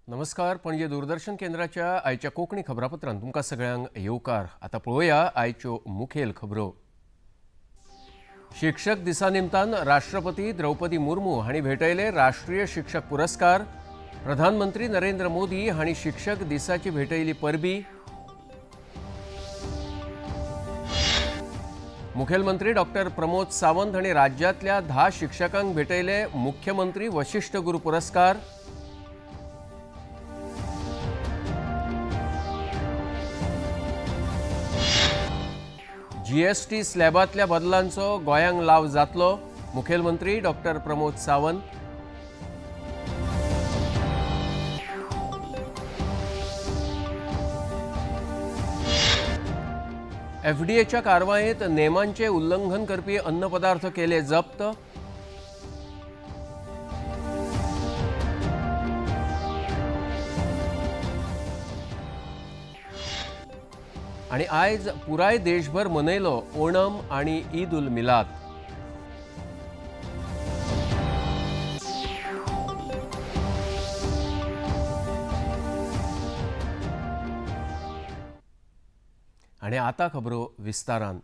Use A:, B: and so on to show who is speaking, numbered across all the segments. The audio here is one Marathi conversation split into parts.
A: नमस्कार. पणजे दूरदर्शन केंद्राच्या आयच्या कोंकणी खबरापत्रांत तुमकां सगळ्यांक येवकार. आता पळोवया आयच्यो मुखेल खबरो. शिक्षक दिसा निमतान राष्ट्रपती द्रौपदी मुर्मू हांणी भेटयले राष्ट्रीय शिक्षक पुरस्कार. प्रधानमंत्री नरेंद्र मोदी हांणी शिक्षक दिसाची भेटयली परबी. मुखेलमंत्री डॉक्टर प्रमोद सावंत हांणी राज्यांतल्या 10 शिक्षकांक भेटयले मुख्यमंत्री वशिष्ठ गुरू पुरस्कार. जीएसटी स्लॅबांतल्या बदलांचो गोंयांक लाव जातलो. मुखेलमंत्री डॉक्टर प्रमोद सावंत. एफडीएच्या कारवायेंत नेमांचे उल्लंघन करपी अन्न पदार्थ केले जप्त. आणि आयज पुराय देशभर मनयलो ओणम आणि ईद उल मिलाद. आणि आता खबरो विस्तारान.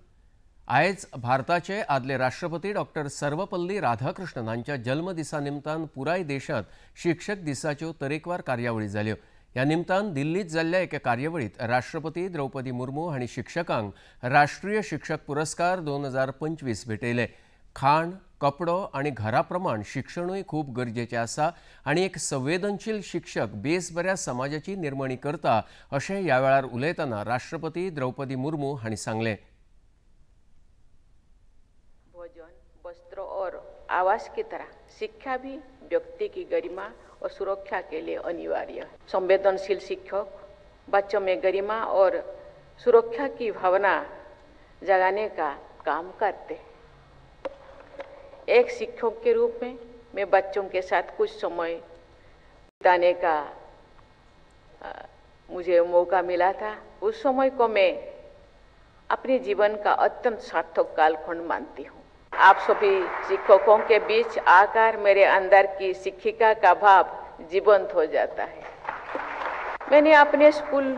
A: आयज भारताचे आदले राष्ट्रपती डॉक्टर सर्वपल्ली राधाकृष्णन हांच्या जल्मदिसा निमतान पुराय देशांत शिक्षक दिसाच्यो तरेकवार कार्यावळी जाल्यो. ह्या निमतान दिल्लीत जाल्ल्या एका कार्यावळीत राष्ट्रपती द्रौपदी मुर्मू हांणी शिक्षकांक राष्ट्रीय शिक्षक पुरस्कार 2025 भेटयले. खाण, कपडो आणि घरा प्रमाण शिक्षणूय खूब गरजेचें आसा आणि एक संवेदनशील शिक्षक बेस बऱ्या समाजाची निर्मणी करता अशें ह्या वेळार उलयतना राष्ट्रपती द्रौपदी मुर्मू हांणी सांगलें.
B: भोजन, वस्त्र और आवास की तरह शिक्षा भी व्यक्ति की गरिमा और सुरक्षा के लिए अनिवार्य है. संवेदनशील शिक्षक बच्चों में गरिमा और सुरक्षा की भावना जगाने का काम करते हैं. एक शिक्षक के रूप में मैं बच्चों के साथ कुछ समय बिताने का मुझे मौका मिला था. उस समय को मैं अपने जीवन का अत्यंत सार्थक कालखंड मानती हूँ. आप सभी शिक्षकों के बीच आकर मेरे अंदर की शिक्षिका का भाव जीवंत हो जाता है. मैंने अपने मूल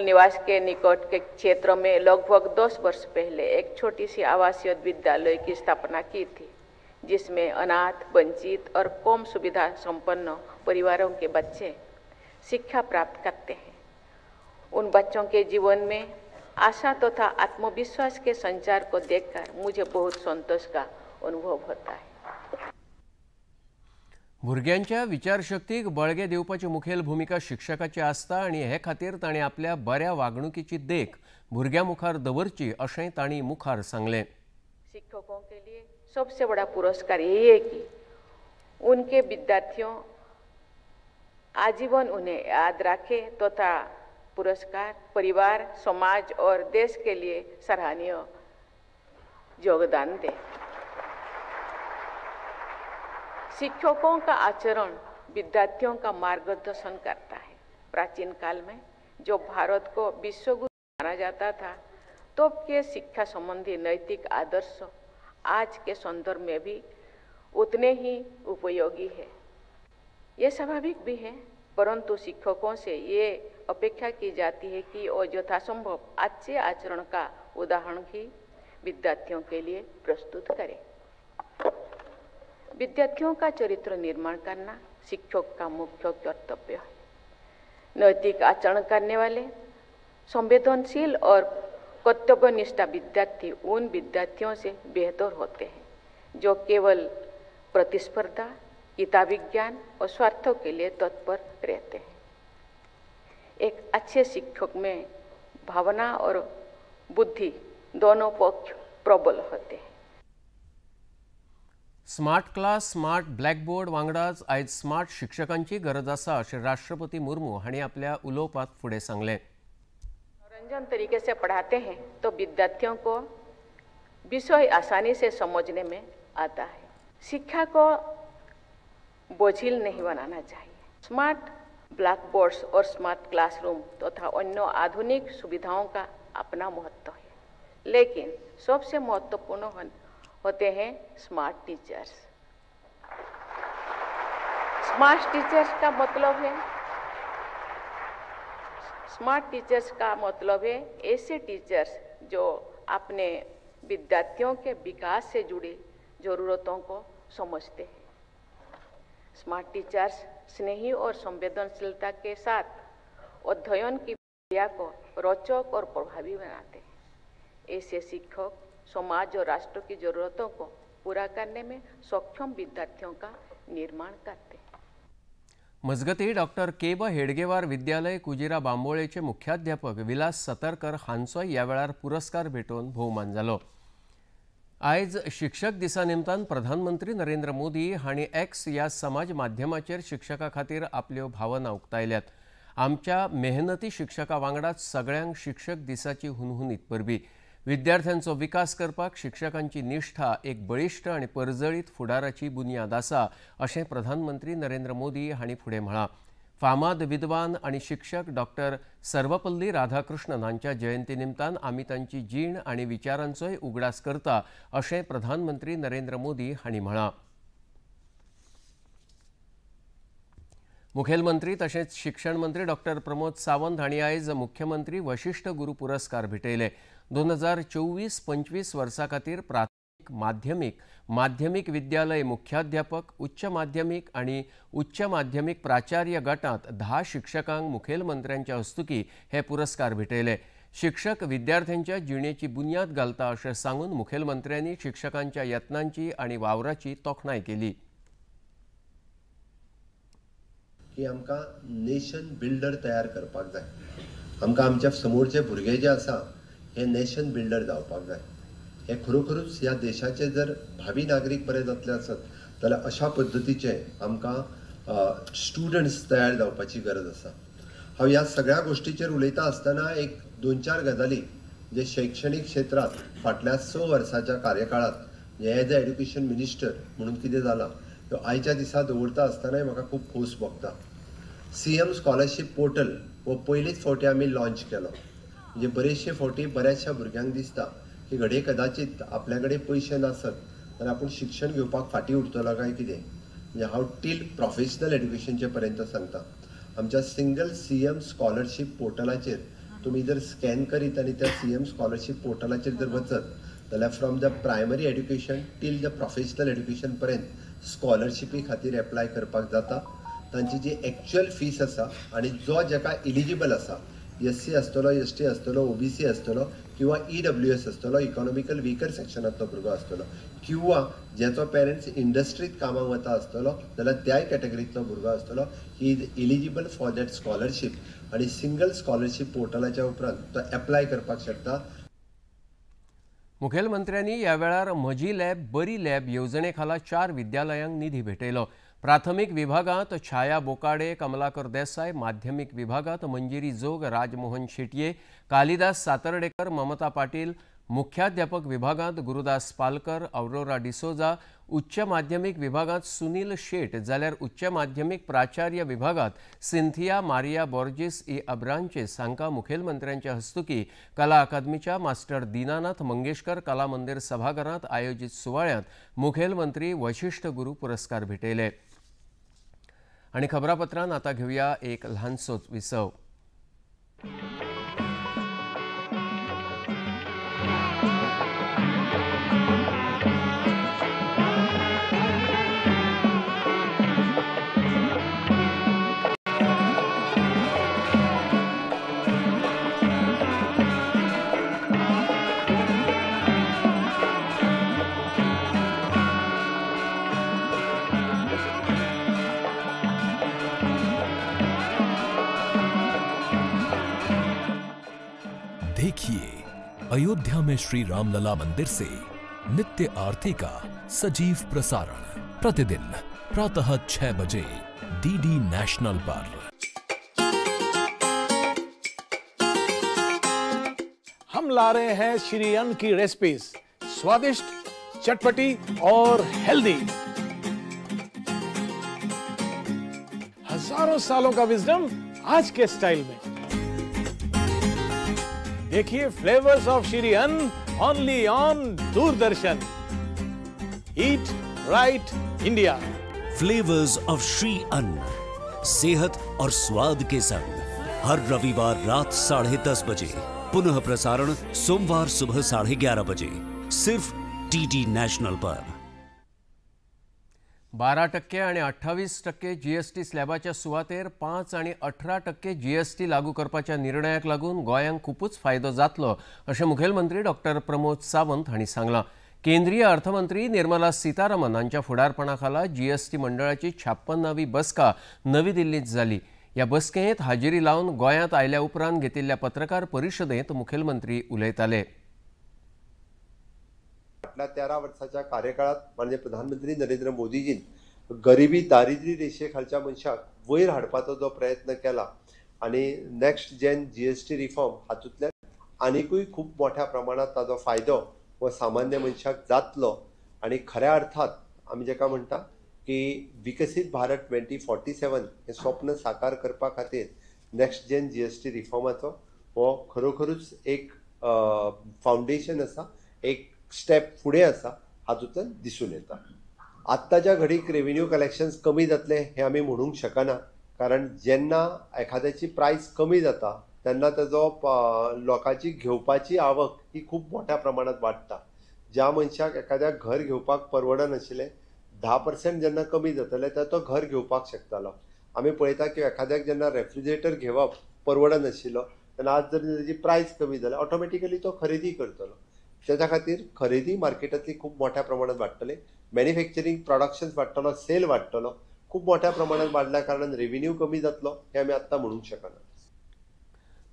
B: निवास के निकट के क्षेत्र में लगभग 10 वर्ष पहले एक छोटी सी आवासीय विद्यालय की स्थापना की थी, जिसमें अनाथ, वंचित और कम सुविधा संपन्न परिवारों के बच्चे शिक्षा प्राप्त करते हैं. उन बच्चों के जीवन में आशा तथा आत्मविश्वास के संचार को देखकर मुझे बहुत संतोष का अनुभव होता है.
A: भुरग्यांच्या विचारशक्तीक बळगे दिवपाची मुखेल भूमिका शिक्षकाची आसता आणि हे खातीर ताणें आपल्या बऱ्या वागणुकीची देख भुरग्यां मुखार दवरची अशेंय तांणी मुखार सांगलें.
B: शिक्षकों के लिए सबसे बड़ा पुरस्कार यही है कि उनके विद्यार्थियों आजीवन उन्हें याद रखे तथा पुरस्कार परिवार, समाज और देश के लिए सराहनीय योगदान दे. शिक्षकों का आचरण विद्यार्थियों का मार्गदर्शन करता है. प्राचीन काल में जो भारत को विश्वगुरु माना जाता था, तो के शिक्षा संबंधी नैतिक आदर्श आज के संदर्भ में भी उतने ही उपयोगी है. ये स्वाभाविक भी है, परंतु शिक्षकों से ये अपेक्षा की जाती है कि वो यथासंभव अच्छे आचरण का उदाहरण ही विद्यार्थियों के लिए प्रस्तुत करें. विद्यार्थियों का चरित्र निर्माण करना शिक्षक का मुख्य कर्तव्य है. नैतिक आचरण करने वाले, संवेदनशील और कर्तव्यनिष्ठ विद्यार्थी उन विद्यार्थियों से बेहतर होते हैं जो केवल प्रतिस्पर्धा, किताबी ज्ञान और स्वार्थों के लिए तत्पर रहते हैं. एक अच्छे शिक्षक में भावना और बुद्धि दोनों पक्ष प्रबल होते हैं.
A: स्मार्ट क्लास, स्मार्ट ब्लॅकबोर्ड वांगडाच आयज स्मार्ट शिक्षकांची गरज आसा अशें राष्ट्रपती मुर्मू हांणी आपल्या उलोवपांत फुडें सांगलें.
B: मनोरंजन तरीके से पढ़ाते हैं तो विद्यार्थियों को विषय आसानी से समझने में आता है. शिक्षा को बोझिल नहीं बनाना चाहिए. स्मार्ट ब्लैकबोर्ड्स और स्मार्ट क्लासरूम तथा अन्य आधुनिक सुविधाओं का अपना महत्व है, लेकिन सबसे महत्वपूर्ण होते हैं स्मार्ट टीचर्स. स्मार्ट टीचर्स का मतलब है स्मार्ट टीचर्स का मतलब है ऐसे टीचर्स जो अपने विद्यार्थियों के विकास से जुड़ी जरूरतों को समझते हैं। स्मार्ट टीचर्स स्नेही और संवेदनशीलता के साथ अध्ययन की प्रक्रिया को रोचक और प्रभावी बनाते हैं। ऐसे शिक्षक समाज और राष्ट्र की जरूरतों को पूरा करने में सक्षम विद्यार्थियों का निर्माण करते हैं।
A: मजगती डॉक्टर के ब हेडगेवार विद्यालय कुजिरा बांबोळेचे मुख्याध्यापक विलास सतरकर हांचो ह्या वेळार पुरस्कार भेटोवन भोवमान जालो। आयज शिक्षक दिसा निमतान प्रधानमंत्री नरेंद्र मोदी हांणी एक्स ह्या समाज माध्यमाचेर शिक्षकां खातीर आपल्यो भावना उक्तायल्यात। आमच्या मेहनती शिक्षकां वांगडाच सगळ्यांक शिक्षक दिसाची हुनहुनीत परबी। विद्यार्थ्यांचो विकास करपाक शिक्षकांची निष्ठा एक बळिश्ट आनी परजळीत फुडाराची बुनयाद आसा अशें प्रधानमंत्री नरेंद्र मोदी हांणी फुडें म्हळां। फामाद विद्वान आनी शिक्षक डॉक्टर सर्वपल्ली राधाकृष्णन हांच्या जयंती निमतान आमी तांची जीण आनी विचारांचोय उगडास करता अशें प्रधानमंत्री नरेंद्र मोदी हांणी म्हळां। मुखेलमंत्री तशेंच शिक्षण मंत्री डॉक्टर प्रमोद सावंत हांणी आयज मुख्यमंत्री वशिष्ठ गुरू पुरस्कार भेटयले। 2024-25 वर्सा खातीर प्राथमीक माध्यमीक विद्यालय मुख्याध्यापक उच्च माध्यमीक आनी उच्च माध्यमीक प्राचार्य गटांत 10 शिक्षकांक मुखेलमंत्र्यांच्या हस्तुकी हे पुरस्कार भेटयले। शिक्षक विद्यार्थ्यांच्या जिणेची बुनयाद घालता अशें सांगून मुखेलमंत्र्यांनी शिक्षकांच्या यत्नांची आनी वावराची तोखणाय केली।
C: की आमकां नेशन बिल्डर तयार करपाक जाय। आमकां आमच्या समोरचे भुरगे जे आसा हे नेशन बिल्डर जावपाक जाय। हे खरोखरूच ह्या देशाचे जर भावी नागरीक बरे जातले आसत जाल्यार अशा पद्दतीचे आमकां स्टुडंट्स तयार जावपाची गरज आसा। हांव ह्या सगळ्या गोष्टीचेर उलयता आसतना एक 2-4 गजाली जे शैक्षणिक क्षेत्रात फाटल्या 6 वर्साच्या कार्यकाळात एज अ एड्युकेशन मिनिस्टर म्हणून कितें जाला तो आयच्या दिसा दवरता आसतनाय म्हाका खूब खोस भोगता। CM स्कॉलरशीप पोर्टल हो पयलींच फावटी आमी लॉन्च केलो। म्हणजे बरेचशे फावटी बऱ्याचशा भुरग्यांक दिसता की घडये कदाचित आपल्या कडेन पयशे नासत जाल्यार आपूण शिक्षण घेवपाक फाटीं उरतलो काय कितें। म्हणजे हांव टील प्रोफेशनल एड्युकेशनचे पर्यंत सांगता। आमच्या सिंगल CM स्कॉलरशीप पोर्टलाचेर तुमी जर स्कॅन करीत आनी त्या CM स्कॉलरशीप पोर्टलाचेर जर वचत जाल्यार from the primary education till the professional education पर्यंत स्कॉलरशिपी खातीर एप्लाय करपाक जाता। तांची जी एक्चुअल फीस आसा आनी जो जाका इलिजिबल आसा SC आसतलो ST आसतलो OBC आसतलो किंवा EWS आसतलो इकॉनॉमिकल वीकर सेक्शनांतलो भुरगो आसतलो किंवा जेचो पेरंट्स इंडस्ट्रीत कामाक वता आसतलो जाल्यार त्याय कॅटेगरींतलो भुरगो आसतलो he is eligible for that scholarship आनी सिंगल स्कॉलरशीप पोर्टलाच्या उपरांत तो एप्लाय करपाक शकता।
A: मुखेलमंत्र्यांनी ह्या वेळार म्हजी लॅब बरी लॅब येवजणे खाला 4 विद्यालयांक निधी भेटयलो। प्राथमीक विभागात छाया बोकाडे, कमलाकर देसाई, माध्यमिक विभागात मंजिरी जोग, राजमोहन शेटये, कालिदास सातर्डेकर, ममता पाटील, मुख्याध्यापक विभागात गुरुदास पालकर, अवरोरा डिसोजा, उच्च माध्यमिक विभागात सुनील शेट जाल्यार उच्च माध्यमिक प्राचार्य विभागात सिंथिया मारिया बोर्जिस ई अब्रांचेस हांकां मुखेलमंत्र्यांच्या हस्तुकी कला अकादमीच्या मास्टर दीनानाथ मंगेशकर कला मंदिर सभाघरांत आयोजित सुवाळ्यात मुखेलमंत्री वशिष्ठ गुरू पुरस्कार भेटयले। आणि खबरापत्रांत आता घेऊया एक ल्हानसोच विसव।
D: देखिए अयोध्या में श्री रामलला मंदिर से नित्य आरती का सजीव प्रसारण प्रतिदिन प्रातः 6 बजे DD नेशनल पर।
E: हम ला रहे हैं श्री अन्न की रेसिपीज, स्वादिष्ट, चटपटी और हेल्दी। हजारों सालों का विजडम आज के स्टाइल में। देखिए फ्लेवर्स ऑफ श्री अन्न only on Doordarshan. Eat right India.
F: Flavours of Shri अन्न, सेहत और स्वाद के संग हर रविवार रात 10:30 बजे, पुनः प्रसारण सोमवार सुबह 11:30 बजे, सिर्फ डीडी नेशनल पर।
A: 12% आणि 28% जीएसटी स्लॅबाच्या सुवातेर 5 आणि 18% जीएसटी लागू करपाच्या निर्णयाक लागून गोंयांक खूपच फायदो जातलो अशें मुखेलमंत्री डॉक्टर प्रमोद सावंत हांणी सांगलां। केंद्रीय अर्थमंत्री निर्मला सीतारामन हांच्या फुडारपणाखाला जीएसटी मंडळाची 56वी बसका नवी दिल्लीत जाली। ह्या बसकेंत हाजिरी लावन गोंयांत आयल्या उपरांत घेतिल्ल्या पत्रकार परिशदेंत मुखेलमंत्री उलयताले।
C: 13 वर्षाच्या कार्यकाळात माननीय प्रधानमंत्री नरेंद्र मोदीजीन गरिबी दारिद्र्य रेषेखालच्या मनशाक वयर हाडपाचो जो प्रयत्न केला आणि नेक्स्ट जेन जीएसटी रिफॉर्म हातूंतल्यान आनीकूय खूप मोठ्या प्रमाणात ताजो फायदो व सामान्य मनशाक जातलो आणि खऱ्या अर्थात आमी जेका म्हणटा की विकसित भारत 2047 हे स्वप्न साकार करपा खातीर नेक्स्ट जेन जीएसटी रिफॉर्माचो हो खरोखरूच एक फाउंडेशन आसा, एक स्टेप फुडें आसा हातूंतल्यान दिसून येता। आत्ताच्या घडीक रेव्हेन्यू कलेक्शन्स कमी जातले हे आमी म्हणूंक शकना, कारण जेन्ना एखाद्याची प्रायस कमी जाता तेन्ना ताजो लोकांची घेवपाची आवक ही खूप मोठ्या प्रमाणात वाडटा। ज्या मनशाक एखाद्याक घर घेवपाक परवडनाशिल्लें 10% जेन्ना कमी जातले तर तो घर घेवपाक शकतालो। आमी पळयता की एखाद्याक जेन्ना रेफ्रिजरेटर घेवप परवडनाशिल्लो तेन्ना आज जर ताजी प्रायस कमी जाल्यार ऑटोमॅटिकली तो खरेदी करतलो। त्याच्या खातीर खरेदी मार्केटांतली खूप मोठ्या प्रमाणात वाडटली, मॅन्युफॅक्चरिंग प्रोडक्शन्स वाडटलो, सेल वाडटलो, खूप मोठ्या प्रमाणात वाडल्या कारणान रेव्हेन्यू कमी जातलो हे आमी आत्तां म्हणूंक शकना।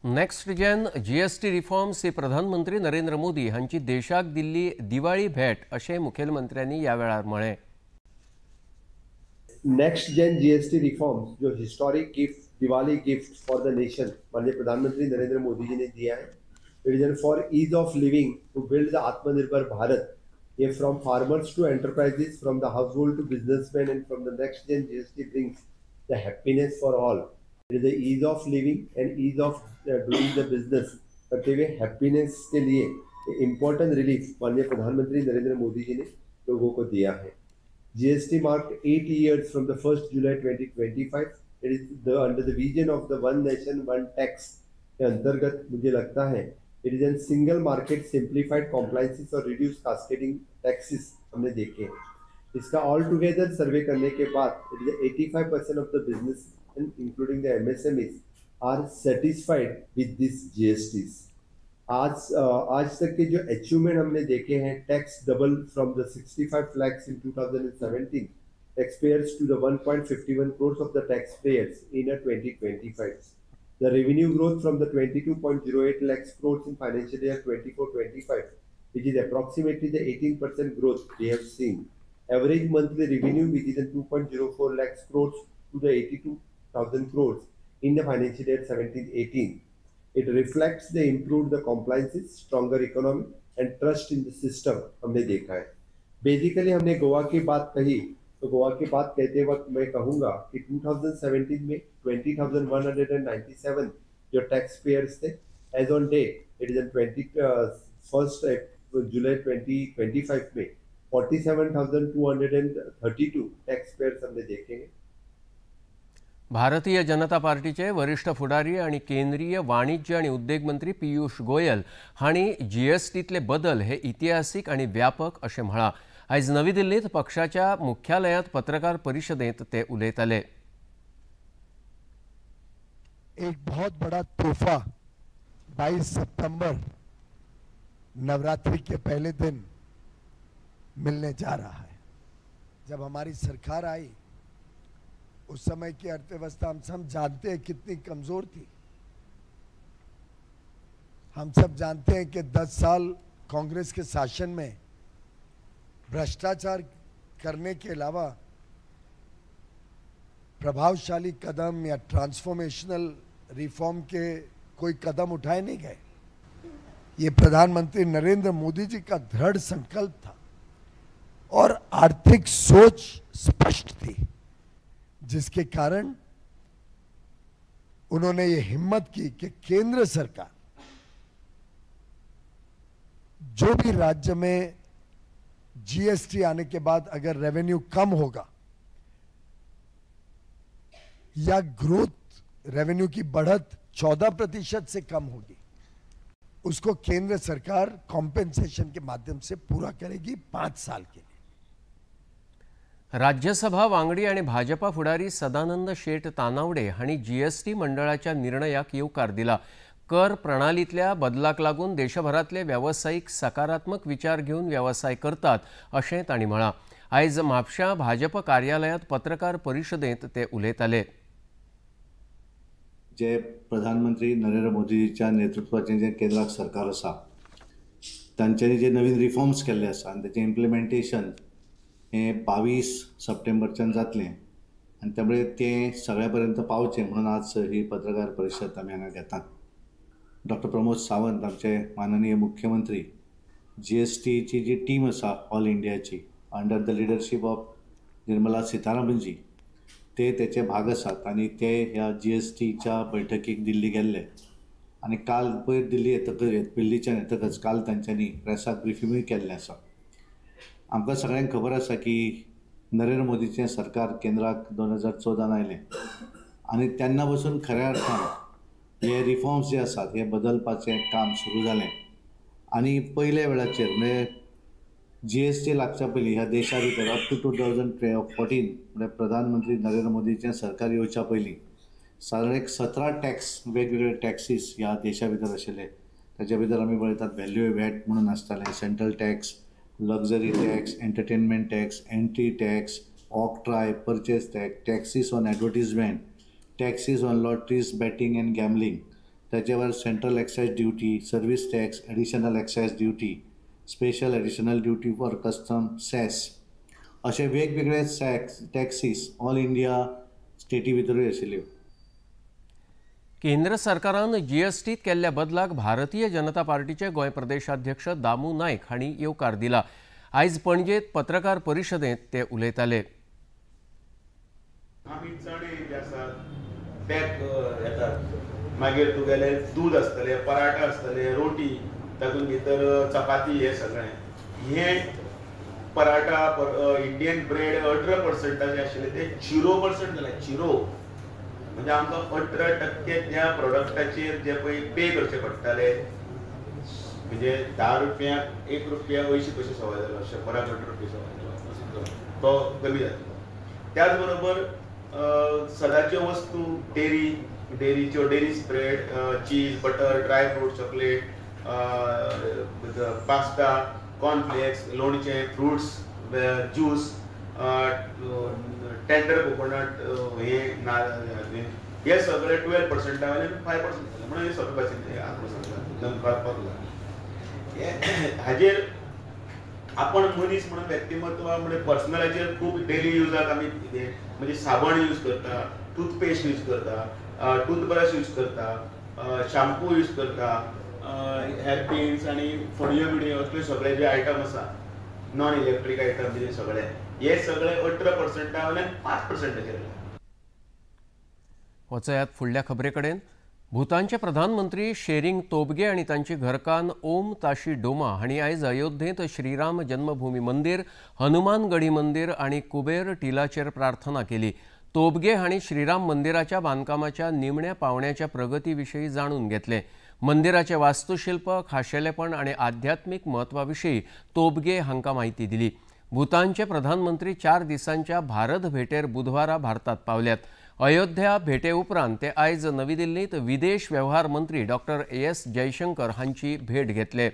A: नेक्स्ट जेन जीएसटी रिफॉर्म्स ही प्रधानमंत्री नरेंद्र मोदी हांची देशाक दिल्ली दिवाळी भेट अशें मुखेलमंत्र्यांनी ह्या वेळार म्हळें।
C: नेक्स्ट जेन जीएसटी रिफॉर्म्स जो historic gift, Diwali gift for the nation माननीय प्रधानमंत्री नरेंद्र मोदी जी ने दिया है। It is for ease of living to build the Atmanirbhar Bharat, from farmers to enterprises, from the household to businessmen, and from the next gen GST brings the happiness for all. It is the ease of living and ease of doing the business, but the happiness के लिए important relief माननीय प्रधानमंत्री नरेंद्र मोदी जी ने लोगों को दिया है। GST marked 8 years from the 1st July 2025. It is under the vision of the one nation one tax के अंतर्गत मुझे लगता है it is an single market simplified compliances और रिड्यूस कास्केडिंग टैक्सेस हमने देखे हैं। इसका ऑल टुगेदर सर्वे करने के बाद it is 85% of the business including the MSMEs are satisfied with this जीएसटीज। आज तक के जो अचीवमेंट हमने देखे हैं, tax double from the 65 lakhs in 2017 taxpayers to the 1.51 crores of the taxpayers in 2025. The revenue growth from the 22.08 lakhs crores in financial year 24-25, which is approximately the 18% growth we have seen. Average monthly revenue, which is 2.04 lakhs crores to the 82,000 crores in the financial year 17-18. It reflects the improved the compliances, stronger economy and trust in the system हमने देखा है। Basically हमने गोवा की बात कही, तो गोवा की बात कहते वक्त मैं कहूँगा कि 2017 में 20,197 जो टैक्स पेयर्स थे, as on date it is 21st July 2025 में 47,232 टैक्स पेयर्स हमने देखे हैं।
A: भारतीय जनता पार्टीचे वरिष्ठ फुडारी आणि केंद्रीय वाणिज्य आणि उद्योग मंत्री पीयूष गोयल हांणी जीएसटीतले बदल हे इतिहासीक आणि व्यापक अशें म्हळां। आज नवी दिल्लीत पक्षाच्या मुख्यालयात पत्रकार परिषदेत ते उलयताले।
G: एक बहुत बड़ा तोहफा 22 सितंबर नवरात्रि के पहले दिन मिलने जा रहा है। जब हमारी सरकार आई उस समय की अर्थव्यवस्था हम सब जानते हैं कितनी कमजोर थी। हम सब जानते हैं कि 10 साल कांग्रेस के शासन में भ्रष्टाचार करने के अलावा प्रभावशाली कदम या ट्रांसफॉर्मेशनल रिफॉर्म के कोई कदम उठाए नहीं गए। ये प्रधानमंत्री नरेंद्र मोदी जी का दृढ़ संकल्प था और आर्थिक सोच स्पष्ट थी, जिसके कारण उन्होंने ये हिम्मत की कि केंद्र सरकार जो भी राज्य में जीएसटी आने के बाद अगर रेवेन्यू कम होगा या ग्रोथ रेवेन्यू की बढ़त 14% से कम होगी, उसको केंद्र सरकार कॉम्पेंसेशन के माध्यम से पूरा करेगी 5 साल के लिए।
A: राज्यसभा वांगडी आणि भाजपा फुडारी सदानंद शेट तानावडे हांणी जीएसटी मंडळाच्या निर्णयाक येवकार दिला। कर प्रणालीतल्या बदलाक लागून देशभरातले व्यावसायिक सकारात्मक विचार घेऊन व्यवसाय करतात अशें तांणी म्हळां। आयज म्हापशा भाजप कार्यालयात पत्रकार परिशदेंत ते उलयताले।
H: जे प्रधानमंत्री नरेंद्र मोदीच्या नेतृत्वाचें जे केंद्राक सरकार आसा तांच्यांनी जे नवीन रिफॉर्म्स केल्ले आसा आनी तेचें इम्प्लिमेंटेशन हे 22 सप्टेंबरच्यान जातलें आनी त्यामुळे ते सगळ्या पर्यंत पावचें म्हणून आज ही पत्रकार परिशद आमी हांगा घेतात। डॉक्टर प्रमोद सावंत आमचे माननीय मुख्यमंत्री जीएसटीची जी टीम आसा ऑल इंडियाची under the leadership of Nirmala सीतारामनजी ते तेचे भाग आसात आनी ते ह्या जीएसटीच्या बैठकीक दिल्ली गेल्ले आनी काल पयर दिल्लीच्यान येतकच काल तांच्यांनी प्रेसाक ब्रिफींगूय केल्लें आसा। आमकां सगळ्यांक खबर आसा की नरेंद्र मोदीचें सरकार केंद्राक 2014 आयलें आनी तेन्ना पासून खऱ्या अर्थान हे रिफॉर्म्स जे आसात हे बदलपाचें काम सुरू जालें आनी पयल्या वेळाचेर म्हणजे जीएसटी लागच्या पयलीं ह्या देशा भितर अप टू 2014 म्हणजे प्रधानमंत्री नरेंद्र मोदीचें सरकार येवच्या पयलीं सादारण एक 17 टॅक्स वेगवेगळे टॅक्सीस ह्या देशा भितर आशिल्ले। ताचे भितर आमी पळयतात व्हॅल्यू वॅट म्हणून आसतालें, central tax, luxury tax, entertainment tax, entry tax, octroi, purchase tax, taxes on advertisement, taxes on lotteries, betting and gambling, त्याच्यावर central excise duty, service tax, additional excise duty, special additional duty for custom, cess असे वेगवेगळे टॅक्सीस ऑल इंडिया स्टेटी भितरूय आशिल्ल्यो।
A: केंद्र सरकारान जीएसटीत केल्ल्या बदलाक भारतीय जनता पार्टीचे गोंय प्रदेशाध्यक्ष दामू नायक हांणी येवकार दिला। आयज पणजेत पत्रकार परिशदेंत ते उलयताले।
I: आमी चणे जे आसात ते येतात, मागीर तुगेले दूध आसतले, पराठा आसतले, रोटी, तातूंत भितर चपाती, हे सगळें हे पराठा इंडियन ब्रेड 18% आशिल्ले ते 0% जाले। 0 म्हणजे आमकां 18% त्या प्रोडक्टाचेर जे पळय पे करचे पडटाले, म्हणजे 10 रुपयांक 1 रुपया 80 पयशे सवाय जालो, 100 रुपया सवाय जालो, तो कमी जातलो। त्याच बरोबर सदाच्यो वस्तू डेरीच्यो, dairy spread, cheese, butter, dry fruit, chocolate, pasta, cornflakes, लोणचें, फ्रुट्स, ज्यूस, टेंडर कोकोनट, हे सगळे 12% वयल्यान 5% जाले, म्हणून हे सगळे हाजेर आपण मनीस म्हणून व्यक्तिमत्व म्हणजे पर्सनलाचेर खूब डेली युजाक आमी म्हणजे साबण यूज करता, टूथपेस्ट यूज करता, टूथब्रश यूज करता, शॅम्पू यूज करता, हेअर पिन्स आणि फडयो बिडयो असले सगळे जे आयटम आसा नॉन इलेक्ट्रीक आयटम जे सगळे हे सगळे 18% वयल्यान 5% गेले।
A: वचयात फुडल्या खबरे कडेन। भूतानचे प्रधानमंत्री शेरिंग तोबगे आणि तांची घरकान्न ओम ताशी डोमा हांणी आयज अयोध्येंत श्रीराम जन्मभूमी मंदिर, हनुमानगढी मंदिर आणि कुबेर टिलाचेर प्रार्थना केली। तोबगे हांणी श्रीराम मंदिराच्या बांदकामाच्या निमण्या पावण्याच्या प्रगतीविशयी जाणून घेतले। मंदिराचे वास्तुशिल्प, खाशेलेपण आणि आध्यात्मिक महत्वाविशयी तोबगे हांका माहिती दिली। भूतानचे प्रधानमंत्री 4 दिसांच्या भारत भेटेर बुधवारा भारतात पावल्यात। अयोध्या भेटे उपरांत ते आयज नवी दिल्लीत विदेश व्यवहार मंत्री डॉक्टर एस जयशंकर हांची भेट घेतले।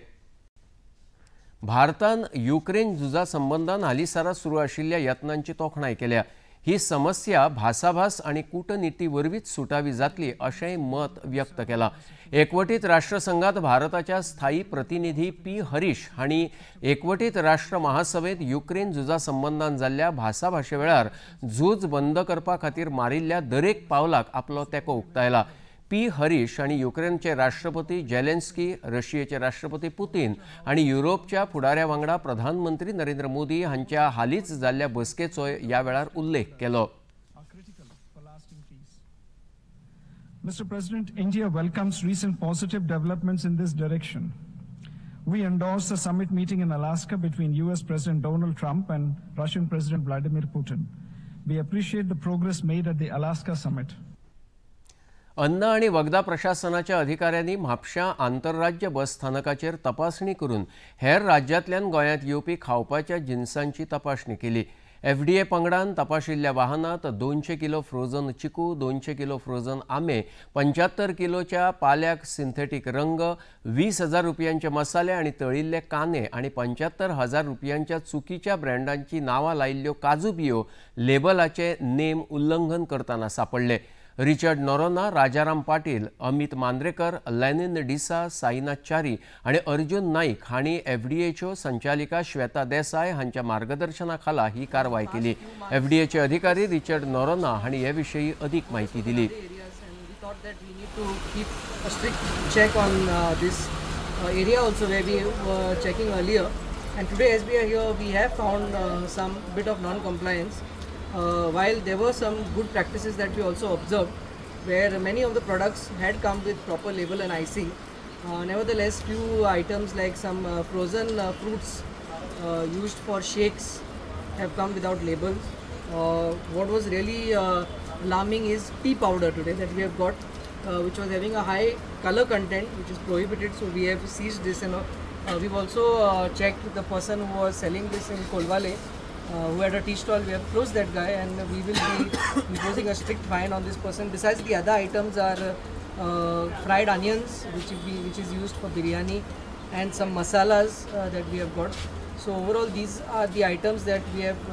A: भारतान युक्रेन झुजा संबंधान हालींसरा सुरू आशिल्ल्या यत्नांची तोखणाय केल्या। ही समस्या भासाभास आणि कूटनीती वरवींच सुटावी जातली अशेंय मत व्यक्त केलां। एकवटीत राष्ट्रसंघात भारताच्या स्थायी प्रतिनिधी पी हरीश हांणी एकवटीत राष्ट्र महासभेत युक्रेन झुजा संबंधान जाल्ल्या भासाभाशे वेळार झूज बंद करपा खातीर मारिल्ल्या दरेक पावलाक आपलो तेंको उक्तायला। पी हरीश आणि युक्रेनचे राष्ट्रपती झेलेन्स्की, रशियेचे राष्ट्रपती पुतीन आणि युरोपच्या फुडाऱ्या वांगडा प्रधानमंत्री नरेंद्र मोदी हांच्या हालींच जाल्ल्या बसकेचो ह्या वेळार उल्लेख केलो।
J: Mr. President, India welcomes recent positive developments in this direction. We endorse the summit meeting in Alaska between US President Donald Trump and Russian President Vladimir Putin. We appreciate the progress made at the Alaska summit.
A: अन्न आणि वखदा प्रशासनाच्या अधिकाऱ्यांनी म्हापशा आंतरराज्य बस स्थानकाचेर तपासणी करून हेर राज्यांतल्यान गोंयांत येवपी खावपाच्या जिन्सांची तपासणी केली। FDA पंगडान तपाशिल्ल्या वाहनात 200 किलो फ्रोझन चिकू, 200 किलो फ्रोझन आंबे, 75 किलोच्या पाल्याक सिंथेटिक रंग, 20,000 रुपयांचे मसाले आणि तळिल्ले कांदे आणि 75,000 रुपयांच्या चुकीच्या ब्रँडांची नावां लायिल्ल्यो काजू बियो लेबलाचे नेम उल्लंघन करताना सापडले। रिचर्ड नोरोना, राजाराम पाटील, अमित मांद्रेकर, लेनिन डिसा, साईनाथ च्यारी आणि अर्जुन नाईक हांणी FDAच्यो संचालिका श्वेता देसाय हांच्या मार्गदर्शनाखाला ही कारवाय केली। FDAचे अधिकारी रिचर्ड नोरोना हांणी हे विशयी अधिक माहिती दिली।
K: While there were some good practices that we also observed, where many of the products had come with proper label and IC, nevertheless few items like some frozen fruits used for shakes have come without label. What was really alarming is tea powder today that we have got, which was having a high color content, which is prohibited, so we have seized this, and we've also checked the person who was selling this in Kolwale, who had a tea stall. We have closed that guy, and we will be imposing a strict fine on this person. Besides, the other items are fried onions, which is used for biryani, and some masalas that we have got. So overall, these are the items that we have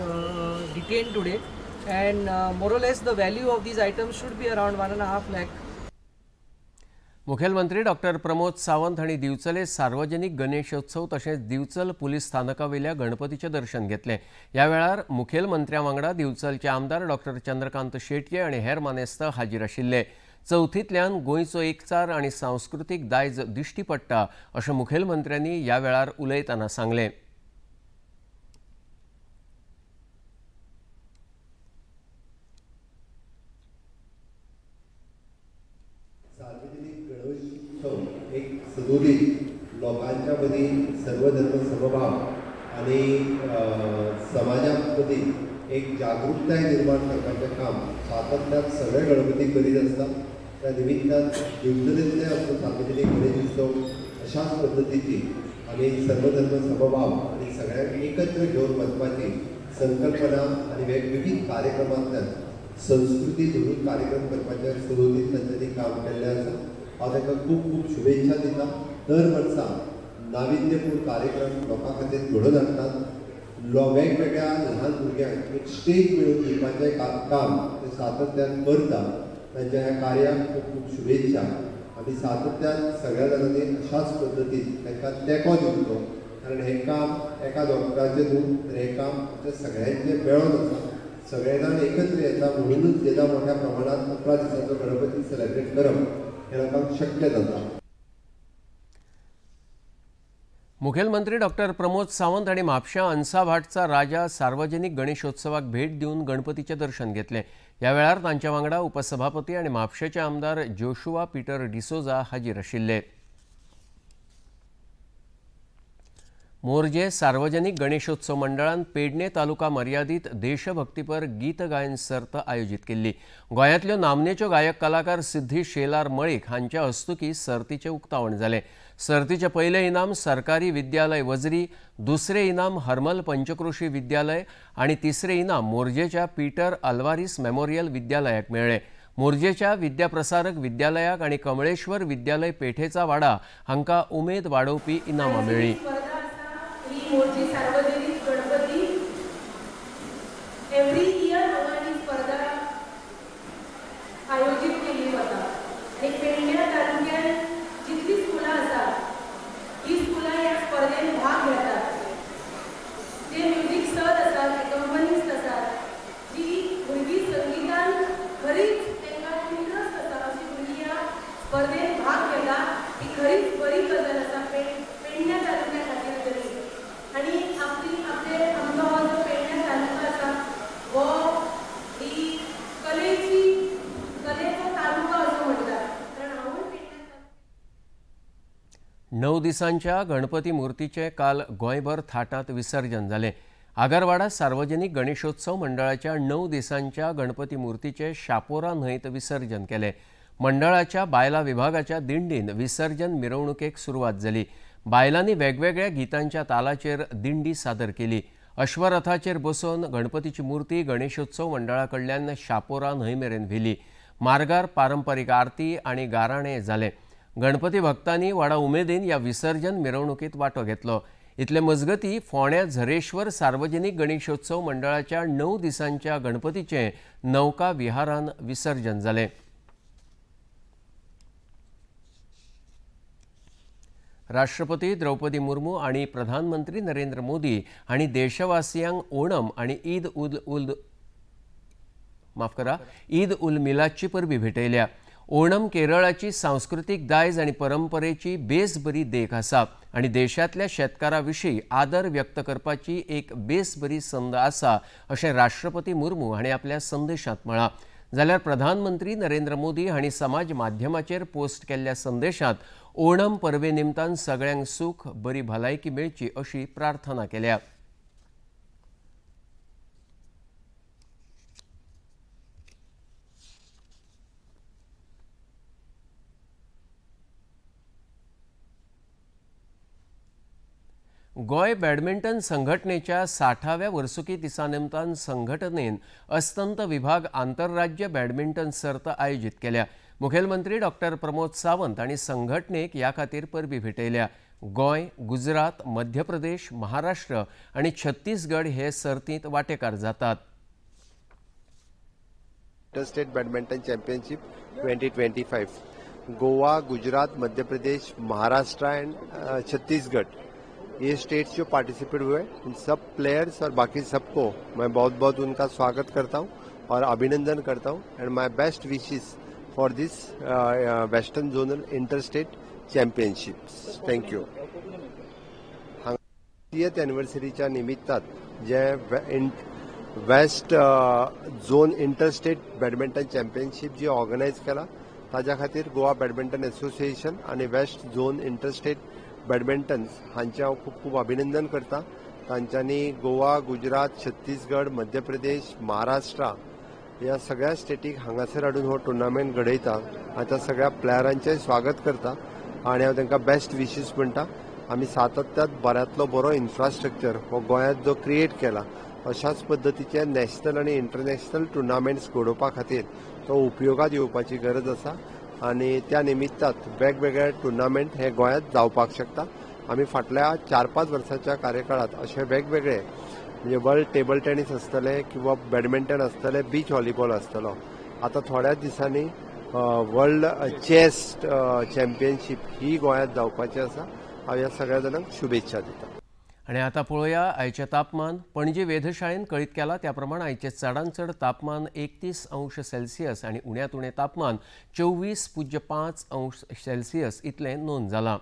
K: detained today, and more or less the value of these items should be around 1.5 lakh.
A: मुखेलमंत्री डॉक्टर प्रमोद सावंत हांणी दिवचले सार्वजनिक गणेशोत्सव तशेंच दिवचल पुलीस स्थानकावेल्या गणपतीचे दर्शन घेतले। ह्या वेळार मुखेलमंत्र्या वांगडा दिवचलचे आमदार डॉक्टर चंद्रकांत शेटये आणि हेर मानेस्त हाजीर आशिल्ले। चौथींतल्यान गोंयचो एकचार आनी सांस्कृतीक दायज दिश्टी पडटा अशें मुखेलमंत्र्यांनी ह्या वेळार उलयतना सांगलें।
C: सदोदित लोकांच्या मदीं सर्वधर्म समभाव आणि समाजा मदीं एक जागृताय निर्माण करपाचें काम सातत्यान सगळे गणपती करीत आसतात। त्या निमित्तान दिवचलींतले आमचो सार्वजनीक गणेशोत्सव अशाच पद्दतीची आनी सर्वधर्म समभाव आनी सगळ्यांक एकत्र घेवन वचपाची संकल्पना आनी वेगवेगळी कार्यक्रमांतल्यान संस्कृती धरून कार्यक्रम करपाचें सदोदित तांच्यांनी काम केल्लें आसा। हांव ताका खूब खूब शुभेच्छा दिता। दर वर्सा नाविन्यपूर्ण कार्यक्रम लोकां खातीर घडोवन हाडटात। वेगवेगळ्या ल्हान भुरग्यांक एक स्टेज मेळोवन दिवपाचें काम ते सातत्यान करता। तांच्या ह्या कार्याक खूब खूब शुभेच्छा। आमी सातत्यान सगळ्या जाणांनी अशाच पद्दतीन तांकां तेंको दिवचो, कारण हें काम एका दोतोराचें न्हू, तर हें काम आमच्या सगळ्यांचें मेळोन आसा। सगळे जाण एकत्र येता म्हणूनच येदा मोठ्या प्रमाणात 11 दिसांचो गणपती सेलेब्रेट करप हें लोकांक शक्य जाता।
A: मुखेलमंत्री डॉक्टर प्रमोद सावंत हांणी म्हापशा अंसाभाटचा राजा सार्वजनीक गणेशोत्सवाक भेट दिवन गणपतीचें दर्शन घेतलें। ह्या वेळार तांच्या वांगडा उपसभापती आनी म्हापशेचे आमदार जोशुआ पीटर डिसोजा हाजीर आशिल्ले। मोरजे सार्वजनीक गणेशोत्सव मंडळान पेडणे तालुका मर्यादीत देशभक्तीपर गीत गायन सर्त आयोजीत केल्ली। गोंयांतल्यो नामनेच्यो गायक कलाकार सिद्धी शेलार मळीक हांच्या हस्तुकीं सर्तीचें उक्तावण जालें। सर्तीचें पयलें इनाम सरकारी विद्यालय वजरी, दुसरें इनाम हरमल पंचक्रोशी विद्यालय आनी तिसरें इनाम मोरजेच्या पीटर आल्वारीस मेमोरियल विद्यालयाक मेळ्ळें। मोरजेच्या विद्याप्रसारक विद्यालयाक आनी कमळेश्वर विद्यालय पेठेचा वाडा हांकां उमेद वाडोवपी इनामां मेळ्ळीं।
L: मोरजी सार्वजनिक गणपती एव्हरी इयर ही स्पर्धा आयोजित केली वता आणि पेडणे तालुक्यात जितली स्कुलां आसात ही स्कुलां ह्या स्पर्धेत भाग घेतात। जे म्युझिक सर आसात, कंपनीस्ट आसात, जी भुरगीं संगीतान खरीच तांकां इंट्रस्ट आसा अशी भुरगीं ह्या स्पर्धेत भाग घेता, ही खरीच बरी गजाल आसा पेडणे तालुक्या खातीर तरी। आणि आपले आमचो हो जो पेडणे तालुका आसा हो ही कलेचो तालुका असो म्हणटात, कारण हांवूय पेडणे।
A: 9 दिसांच्या गणपती मुर्तीचें काल गोंयभर थाटांत विसर्जन जालें। आगारवाडा सार्वजनिक गणेशोत्सव मंडळाच्या 9 दिसांच्या गणपती मूर्तीचे शापोरा न्हंयत विसर्जन केले। मंडळाच्या बायला विभागाच्या दिंडीन विसर्जन मिरवणुकेक सुरुवात जाली। बायलांनी वेगवेगळ्या गीतांच्या तालाचेर दिंडी सादर केली। अश्वरथाचेर बसून गणपतीची मूर्ती गणेशोत्सव मंडळाकडल्यान शापोरा न्हंयमेरेन व्हेली। मार्गार पारंपारीक आरती आणि गाराणे जाले। गणपती भक्तांनी व्हडा उमेदीन ह्या विसर्जन मिरवणुकीत वांटो घेतलो। इतले मजगती फोंड्या झरेश्वर सार्वजनिक गणेशोत्सव मंडळाच्या 9 दिसांच्या गणपतीचे नौका विहारान विसर्जन जाले। राष्ट्रपती द्रौपदी मुर्मू आणि प्रधानमंत्री नरेंद्र मोदी हांणी देशवासियांक ओणम आणि ईद उल मिलादची परबी भेटयल्या। ओणम केरळाची सांस्कृतिक दायज आणि परंपरेची बेस बरी देख आसा आणि देशातल्या शेतकारांविशीं आदर व्यक्त करपाची एक बेस बरी संद आसा अशें राष्ट्रपती मुर्मू हांणी आपल्या संदेशांत म्हळां। जाल्यार प्रधानमंत्री नरेंद्र मोदी हांणी समाज माध्यमाचेर पोस्ट केल्ल्या संदेशांत ओणम परबे निमतान सगळ्यांक सूख बरी भलायकी मेळची अशी प्रार्थना केल्या। गोय बॅडमिंटन संघटनेच्या 60व्या वर्सुकी दिसा निमतान संघटनेन अस्तंत विभाग आंतरराज्य बॅडमिंटन सर्त आयोजित केल्या। मुखेलमंत्री डॉक्टर प्रमोद सावंत हांणी संघटनेक ह्या खातीर परबी भेटयल्या। गोय, गुजरात, मध्य प्रदेश, महाराष्ट्र आणि छत्तीसगड हे सर्तींत वांटेकार जातात।
M: Interstate badminton championship 2025 Goa, Gujarat, Madhya Pradesh, Maharashtra end Chhattisgarh ये स्टेट्स जो पार्टिसिपेट हुए इन सब प्लेयर्स और बाकी सबको मैं बहुत बहुत उनका स्वागत करता हूं और अभिनंदन करता हूं and my best wishes for this western zonal interstate championships. Thank you. 30th एनिवर्सरीच्या निमित्तान जे west zone interstate badminton championship जी ऑर्गनायज केला ताज्या खातीर गोवा बॅडमिंटन एसोसिएशन आणि वेस्ट झोन इंटरस्टेट बॅडमिंटन हांचे हांव खूब खूब अभिनंदन करता। तांच्यांनी गोवा, गुजरात, छत्तीसगड, मध्य प्रदेश, महाराष्ट्र ह्या सगळ्या स्टेटीक हांगासर हाडून हो टुर्नामेंट घडयता। आता सगळ्या प्लेयरांचें स्वागत करता आनी हांव तांकां बेस्ट विशीस म्हणटा। आमी सातत्यात बऱ्यांतलो बरो इन्फ्रास्ट्रक्चर हो गोंयांत जो क्रिएट केला अशाच पद्दतीचे नॅशनल आणि इंटरनॅशनल टुर्नामेंट्स घडोवपा खातीर तो उपयोगात येवपाची गरज आसा आणि त्या निमित्तात वेगवेगळे टुर्नामेंट हे गोंयांत जावपाक शकता। आमी फाटल्या 4-5 वर्सांच्या कार्यकाळात असे वेगवेगळे म्हणजे वर्ल्ड टेबल टेनिस आसतले किंवा बॅडमिंटन आसतले, बीच व्हॉलीबॉल आसतलो। आता थोड्याच दिसांनी वर्ल्ड चेस चॅम्पियनशीप ही गोंयांत जावपाची आसा। हांव ह्या सगळ्या जाणांक शुभेच्छा दिता।
A: आणि आता पळोवया आयचे तापमान। पणजी वेधशाळेन कळीत केला त्या प्रमाण आयचे चडांत चड तापमान 31 अंश सेल्सियस आणि उण्यात उणें तापमान 24.5 अंश सेल्सियस इतले नोंद जाला।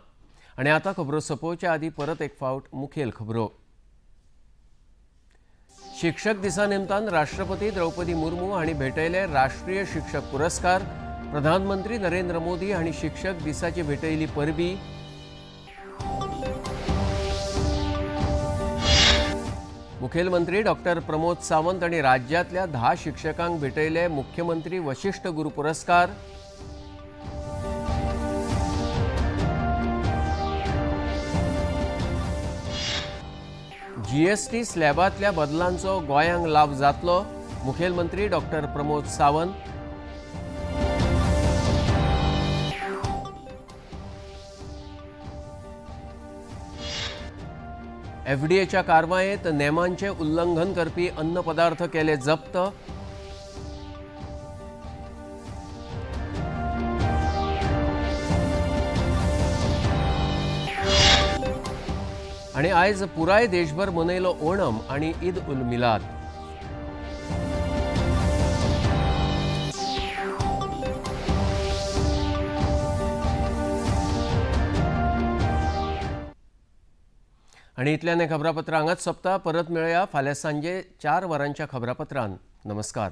A: आणि आता खबरो सोंपोवच्या आदी परत एक फावट मुखेल खबरो। शिक्षक दिसा निमतान राष्ट्रपती द्रौपदी मुर्मू हांणी भेटयले राष्ट्रीय शिक्षक पुरस्कार। प्रधानमंत्री नरेंद्र मोदी हांणी शिक्षक दिसाची भेटयली परबी। मुखेलमंत्री डॉक्टर प्रमोद सावंत हांणी राज्यातल्या 10 शिक्षकांक भेटयले मुख्यमंत्री वशिष्ठ गुरू पुरस्कार। जीएसटी स्लॅबातल्या बदलांचो गोंयांक लाभ जातलो। मुखेलमंत्री डॉक्टर प्रमोद सावंत। एफडीएच्या कारवायेत नेमांचे उल्लंघन करपी अन्न पदार्थ केले जप्त। आणि आयज पुराय देशभर मनयलो ओणम आणि ईद उल मिलाद। आणि इतल्यान खबरापत्र हांगाच सोंपता। परत मेळया फाल्यां सांजे 4 वरांच्या खबरापत्रांत। नमस्कार।